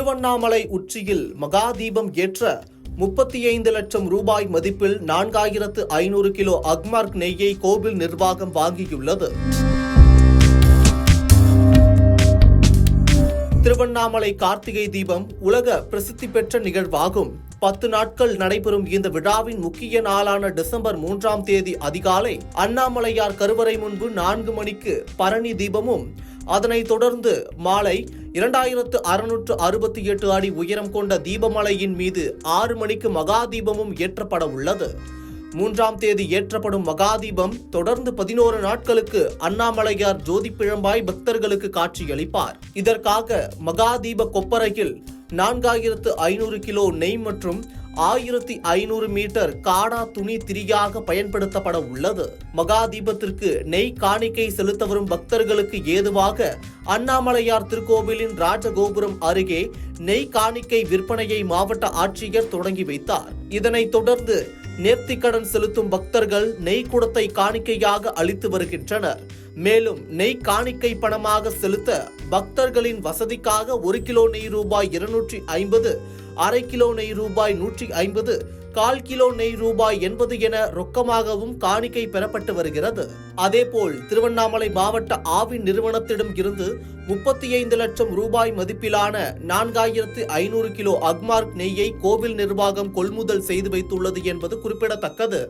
திருவண்ணாமலை உச்சியில் மகாதீபம் ஏற்ற 35 லட்சம் ரூபாய் மதிப்பில் 4500 கிலோ அக்மார்க் நெய்யை கோவில் நிர்வாகம் வாங்கியுள்ளது. திருவண்ணாமலை கார்த்திகை தீபம் உலக பிரசித்தி பெற்ற நிகழ்வாகும். 10 நாட்கள் நடைபெறும் இந்த விழாவின் முக்கிய நாளான டிசம்பர் 3ஆம் தேதி அதிகாலை அண்ணாமலையார் கருவறை முன்பு 4 மணிக்கு பரணி தீபமும், அதனைத் தொடர்ந்து மாலை 2668 அடி உயரம் கொண்ட தீபமலையின் மீது 6 மணிக்கு மகாதீபமும் ஏற்றப்பட உள்ளது. 3ஆம் தேதி ஏற்றப்படும் மகாதீபம் தொடர்ந்து 11 நாட்களுக்கு அண்ணாமலையார் ஜோதி பிழம்பாய் பக்தர்களுக்கு காட்சியளிப்பார். இதற்காக மகாதீப கொப்பரையில் 4500 கிலோ நெய் மற்றும் 1500 மீட்டர் காடா துணி திரியாக பயன்படுத்தப்பட உள்ளது. மகாதீபத்திற்கு நெய் காணிக்கை செலுத்த வரும் பக்தர்களுக்கு ஏதுவாக அண்ணாமலையார் திருக்கோவிலின் ராஜகோபுரம் அருகே நெய் காணிக்கை விற்பனையை மாவட்ட ஆட்சியர் தொடங்கி வைத்தார். இதனைத் தொடர்ந்து நேர்த்திக்கடன் செலுத்தும் பக்தர்கள் நெய் குடத்தை காணிக்கையாக அளித்து வருகின்றனர். மேலும் நெய் காணிக்கை பணமாக செலுத்த பக்தர்களின் வசதிக்காக 1 கிலோ நெய் ரூபாய் 250, அரை கிலோ நெய் ரூபாய் 150, 1/4 கிலோ நெய் ரூபாய் 80 என ரொக்கமாகவும் காணிக்கை பெறப்பட்டு வருகிறது. அதேபோல் திருவண்ணாமலை மாவட்ட ஆவின் நிறுவனத்திடம் இருந்து 35 லட்சம் ரூபாய் மதிப்பிலான 4500 கிலோ அக்மார்க் நெய்யை கோவில் நிர்வாகம் கொள்முதல் செய்து வைத்துள்ளது என்பது குறிப்பிடத்தக்கது.